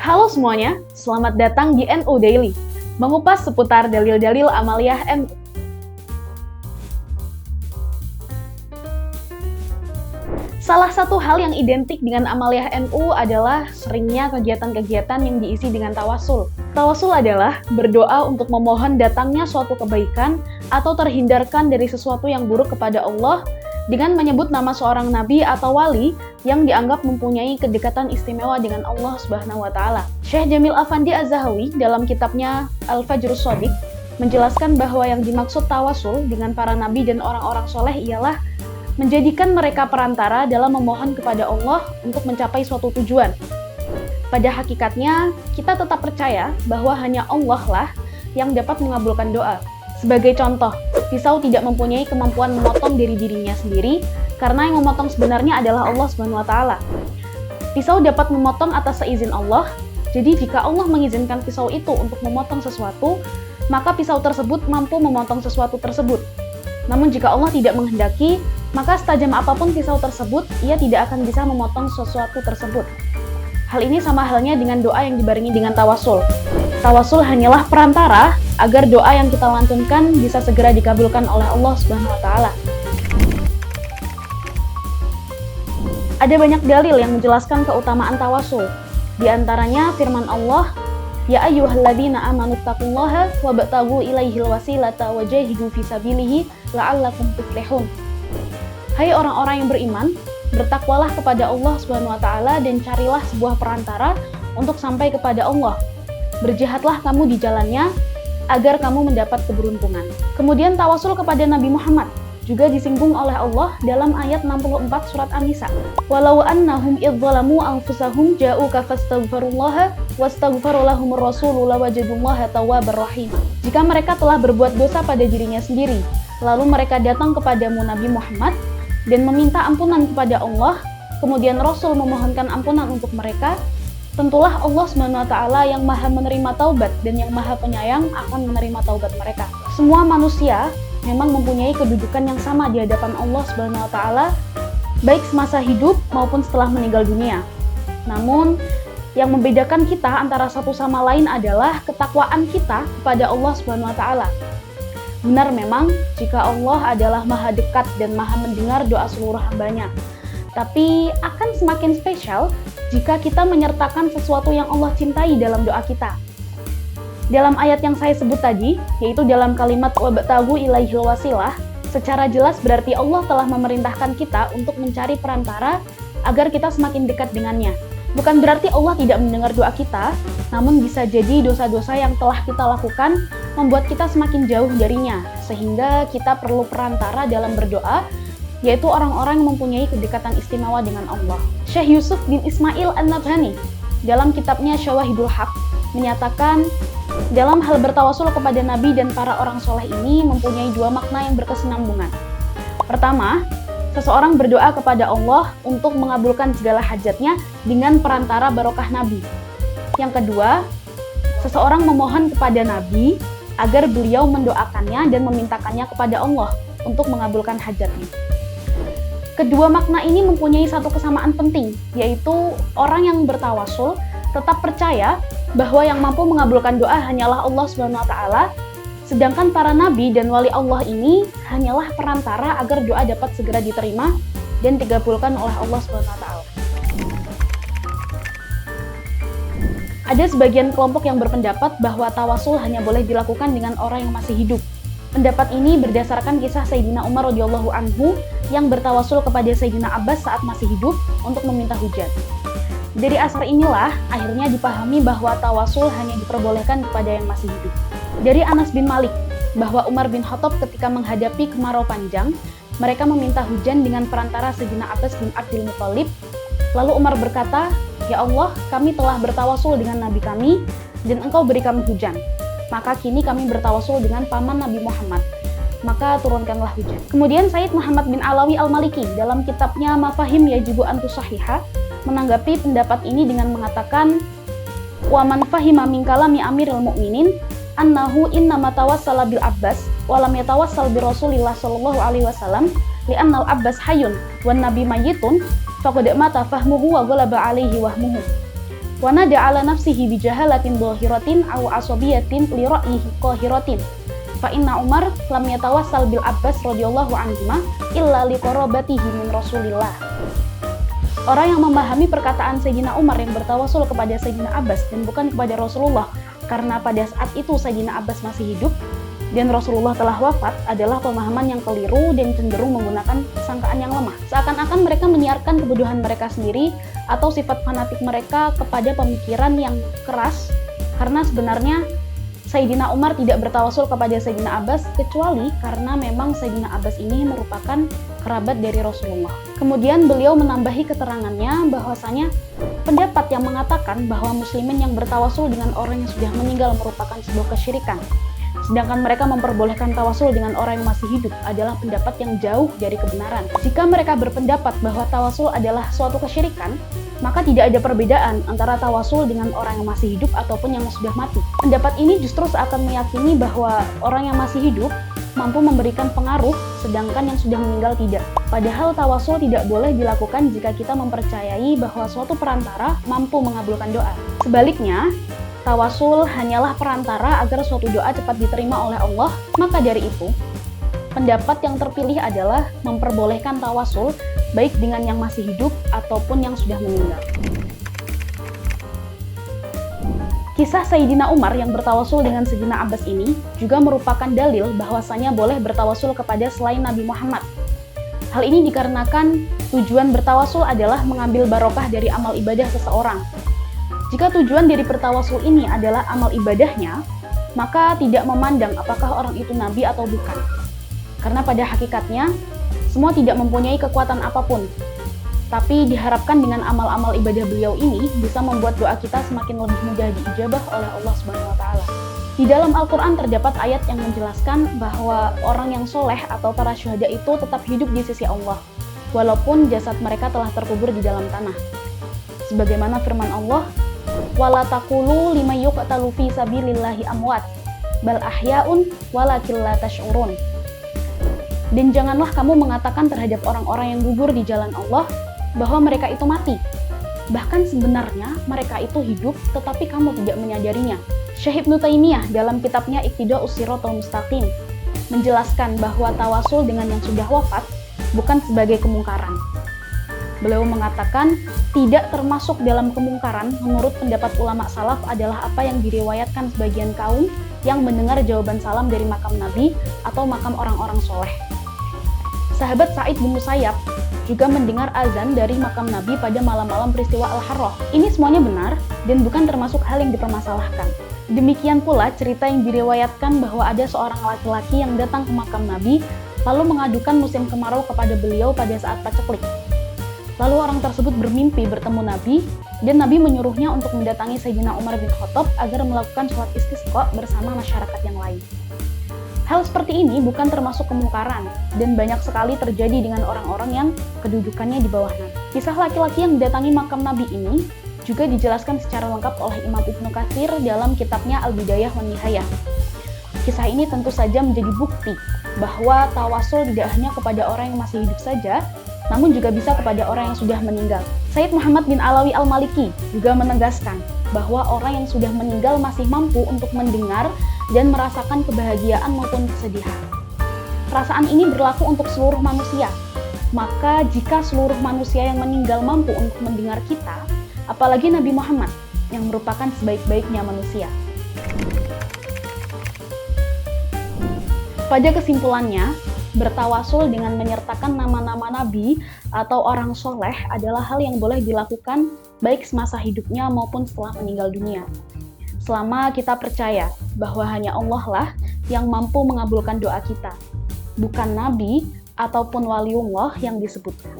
Halo semuanya, selamat datang di NU Daily, mengupas seputar dalil-dalil amaliyah NU. Salah satu hal yang identik dengan amaliyah NU adalah seringnya kegiatan-kegiatan yang diisi dengan tawasul. Tawasul adalah berdoa untuk memohon datangnya suatu kebaikan atau terhindarkan dari sesuatu yang buruk kepada Allah dengan menyebut nama seorang nabi atau wali yang dianggap mempunyai kedekatan istimewa dengan Allah Subhanahu wa taala. Syekh Jamil Afandi Az-Zahawi dalam kitabnya Al-Fajrus Shadiq menjelaskan bahwa yang dimaksud tawasul dengan para nabi dan orang-orang soleh ialah menjadikan mereka perantara dalam memohon kepada Allah untuk mencapai suatu tujuan. Pada hakikatnya, kita tetap percaya bahwa hanya Allah lah yang dapat mengabulkan doa. Sebagai contoh, pisau tidak mempunyai kemampuan memotong dari dirinya sendiri karena yang memotong sebenarnya adalah Allah Subhanahu wa taala. Pisau dapat memotong atas seizin Allah. Jadi jika Allah mengizinkan pisau itu untuk memotong sesuatu, maka pisau tersebut mampu memotong sesuatu tersebut. Namun jika Allah tidak menghendaki, maka setajam apapun pisau tersebut, ia tidak akan bisa memotong sesuatu tersebut. Hal ini sama halnya dengan doa yang dibarengi dengan tawasul. Tawasul hanyalah perantara agar doa yang kita lantunkan bisa segera dikabulkan oleh Allah Subhanahu wa taala. Ada banyak dalil yang menjelaskan keutamaan tawasul. Di antaranya firman Allah, "Ya ayyuhalladzina amanu taqullaha wabtaghu ilaihil wasilata wajahidu fisabilihi la'allakum tuflihun." Hai orang-orang yang beriman, bertakwalah kepada Allah Subhanahu wa taala dan carilah sebuah perantara untuk sampai kepada Allah. Berjihadlah kamu di jalannya agar kamu mendapat keberuntungan. Kemudian tawasul kepada Nabi Muhammad juga disinggung oleh Allah dalam ayat 64 surat An-Nisa. Walau annahum idzalamu anfusahum ja'uka fastaghfirullaha wastaghfara lahumur rasulu lawajadullaha tawwabar rahim. Jika mereka telah berbuat dosa pada dirinya sendiri, lalu mereka datang kepadamu Nabi Muhammad dan meminta ampunan kepada Allah, kemudian Rasul memohonkan ampunan untuk mereka, tentulah Allah Subhanahu wa taala yang Maha menerima taubat dan yang Maha penyayang akan menerima taubat mereka. Semua manusia memang mempunyai kedudukan yang sama di hadapan Allah Subhanahu wa taala, baik semasa hidup maupun setelah meninggal dunia. Namun, yang membedakan kita antara satu sama lain adalah ketakwaan kita kepada Allah Subhanahu wa taala. Benar memang jika Allah adalah maha dekat dan maha mendengar doa seluruh hambanya. Tapi akan semakin spesial jika kita menyertakan sesuatu yang Allah cintai dalam doa kita. Dalam ayat yang saya sebut tadi, yaitu dalam kalimat wabtaghu ilaihil wasilah, secara jelas berarti Allah telah memerintahkan kita untuk mencari perantara agar kita semakin dekat dengannya. Bukan berarti Allah tidak mendengar doa kita, namun bisa jadi dosa-dosa yang telah kita lakukan membuat kita semakin jauh darinya, sehingga kita perlu perantara dalam berdoa, yaitu orang-orang yang mempunyai kedekatan istimewa dengan Allah. Syekh Yusuf bin Ismail An-Nabhani dalam kitabnya Syawahidul Haq menyatakan, dalam hal bertawasul kepada Nabi dan para orang soleh ini mempunyai dua makna yang berkesinambungan. Pertama, seseorang berdoa kepada Allah untuk mengabulkan segala hajatnya dengan perantara barokah Nabi. Yang kedua, seseorang memohon kepada Nabi agar beliau mendoakannya dan memintakannya kepada Allah untuk mengabulkan hajatnya. Kedua makna ini mempunyai satu kesamaan penting, yaitu orang yang bertawasul tetap percaya bahwa yang mampu mengabulkan doa hanyalah Allah Subhanahu wa taala, sedangkan para nabi dan wali Allah ini hanyalah perantara agar doa dapat segera diterima dan dikabulkan oleh Allah Subhanahu wa taala. Ada sebagian kelompok yang berpendapat bahwa tawasul hanya boleh dilakukan dengan orang yang masih hidup. Pendapat ini berdasarkan kisah Sayyidina Umar radhiyallahu anhu yang bertawasul kepada Sayyidina Abbas saat masih hidup untuk meminta hujan. Dari asar inilah akhirnya dipahami bahwa tawasul hanya diperbolehkan kepada yang masih hidup. Dari Anas bin Malik, bahwa Umar bin Khattab ketika menghadapi kemarau panjang, mereka meminta hujan dengan perantara Sayyidina Abbas bin Abdul Muthalib. Lalu Umar berkata, "Ya Allah, kami telah bertawasul dengan Nabi kami, dan Engkau beri kami hujan. Maka kini kami bertawasul dengan paman Nabi Muhammad. Maka turunkanlah hujan." Kemudian Sayyid Muhammad bin Alawi Al-Maliki dalam kitabnya Mafahim Yajibu Antu Sahiha menanggapi pendapat ini dengan mengatakan, "Wa man fahima min kalami Amirul Mukminin annahu innama tawassala bil Abbas wa lam yatawassal bi Rasulillah sallallahu alaihi wasallam li'annal Abbas hayyun wan nabi mayyitun faqad mata fahmuhu wa ghalaba alaihi wahmuhu." wa nada ala nafsihi bi jahalatin dhahiratin aw asabiyatin li ra'yihi qahiratin. Fa inna Umar lam yatawassal bil Abbas radhiyallahu anhuma illa li qarabatihi min Rasulillah. Orang yang memahami perkataan Sayyidina Umar yang bertawasul kepada Sayyidina Abbas dan bukan kepada Rasulullah karena pada saat itu Sayyidina Abbas masih hidup dan Rasulullah telah wafat adalah pemahaman yang keliru dan cenderung menggunakan sangkaan yang lemah. Seakan-akan mereka menyiarkan kebodohan mereka sendiri atau sifat fanatik mereka kepada pemikiran yang keras, karena sebenarnya Sayyidina Umar tidak bertawasul kepada Sayyidina Abbas kecuali karena memang Sayyidina Abbas ini merupakan kerabat dari Rasulullah. Kemudian beliau menambahi keterangannya bahwasanya pendapat yang mengatakan bahwa muslimin yang bertawasul dengan orang yang sudah meninggal merupakan sebuah kesyirikan, sedangkan mereka memperbolehkan tawasul dengan orang yang masih hidup adalah pendapat yang jauh dari kebenaran. Jika mereka berpendapat bahwa tawasul adalah suatu kesyirikan, maka tidak ada perbedaan antara tawasul dengan orang yang masih hidup ataupun yang sudah mati. Pendapat ini justru seakan meyakini bahwa orang yang masih hidup mampu memberikan pengaruh, sedangkan yang sudah meninggal tidak. Padahal tawasul tidak boleh dilakukan jika kita mempercayai bahwa suatu perantara mampu mengabulkan doa. Sebaliknya, tawasul hanyalah perantara agar suatu doa cepat diterima oleh Allah. Maka dari itu, pendapat yang terpilih adalah memperbolehkan tawasul baik dengan yang masih hidup ataupun yang sudah meninggal. Kisah Sayyidina Umar yang bertawasul dengan Sayyidina Abbas ini juga merupakan dalil bahwasanya boleh bertawasul kepada selain Nabi Muhammad. Hal ini dikarenakan tujuan bertawasul adalah mengambil barokah dari amal ibadah seseorang. Jika tujuan dari bertawasul ini adalah amal ibadahnya, maka tidak memandang apakah orang itu nabi atau bukan. Karena pada hakikatnya, semua tidak mempunyai kekuatan apapun. Tapi diharapkan dengan amal-amal ibadah beliau ini bisa membuat doa kita semakin lebih mudah diijabah oleh Allah Subhanahu wa Ta'ala. Di dalam Al-Quran terdapat ayat yang menjelaskan bahwa orang yang soleh atau para syuhada itu tetap hidup di sisi Allah, walaupun jasad mereka telah terkubur di dalam tanah. Sebagaimana firman Allah, wala taqulu liman yuqtalu fi sabilillahi amwat bal ahyaun walakin la tash'urun. Dan janganlah kamu mengatakan terhadap orang-orang yang gugur di jalan Allah bahwa mereka itu mati. Bahkan sebenarnya mereka itu hidup, tetapi kamu tidak menyadarinya. Syekh Ibnu Taimiyah dalam kitabnya Iqtida'us Shiratal Mustaqim menjelaskan bahwa tawasul dengan yang sudah wafat bukan sebagai kemungkaran. Beliau mengatakan, tidak termasuk dalam kemungkaran menurut pendapat ulama salaf adalah apa yang diriwayatkan sebagian kaum yang mendengar jawaban salam dari makam Nabi atau makam orang-orang soleh. Sahabat Sa'id bin Musayyab juga mendengar azan dari makam Nabi pada malam-malam peristiwa Al-Harrah. Ini semuanya benar dan bukan termasuk hal yang dipermasalahkan. Demikian pula cerita yang diriwayatkan bahwa ada seorang laki-laki yang datang ke makam Nabi lalu mengadukan musim kemarau kepada beliau pada saat paceklik. Lalu orang tersebut bermimpi bertemu Nabi dan Nabi menyuruhnya untuk mendatangi Sayyidina Umar bin Khattab agar melakukan sholat istisqa bersama masyarakat yang lain. Hal seperti ini bukan termasuk kemungkaran dan banyak sekali terjadi dengan orang-orang yang kedudukannya di bawah Nabi. Kisah laki-laki yang mendatangi makam Nabi ini juga dijelaskan secara lengkap oleh Imam Ibnu Katsir dalam kitabnya Al-Bidayah wan Nihayah. Kisah ini tentu saja menjadi bukti bahwa tawasul tidak hanya kepada orang yang masih hidup saja, namun juga bisa kepada orang yang sudah meninggal. Sayyid Muhammad bin Alawi Al-Maliki juga menegaskan bahwa orang yang sudah meninggal masih mampu untuk mendengar dan merasakan kebahagiaan maupun kesedihan. Perasaan ini berlaku untuk seluruh manusia. Maka jika seluruh manusia yang meninggal mampu untuk mendengar kita, apalagi Nabi Muhammad yang merupakan sebaik-baiknya manusia. Pada kesimpulannya, bertawasul dengan menyertakan nama-nama nabi atau orang soleh adalah hal yang boleh dilakukan baik semasa hidupnya maupun setelah meninggal dunia. Selama kita percaya bahwa hanya Allah lah yang mampu mengabulkan doa kita, bukan nabi ataupun waliullah yang disebutkan.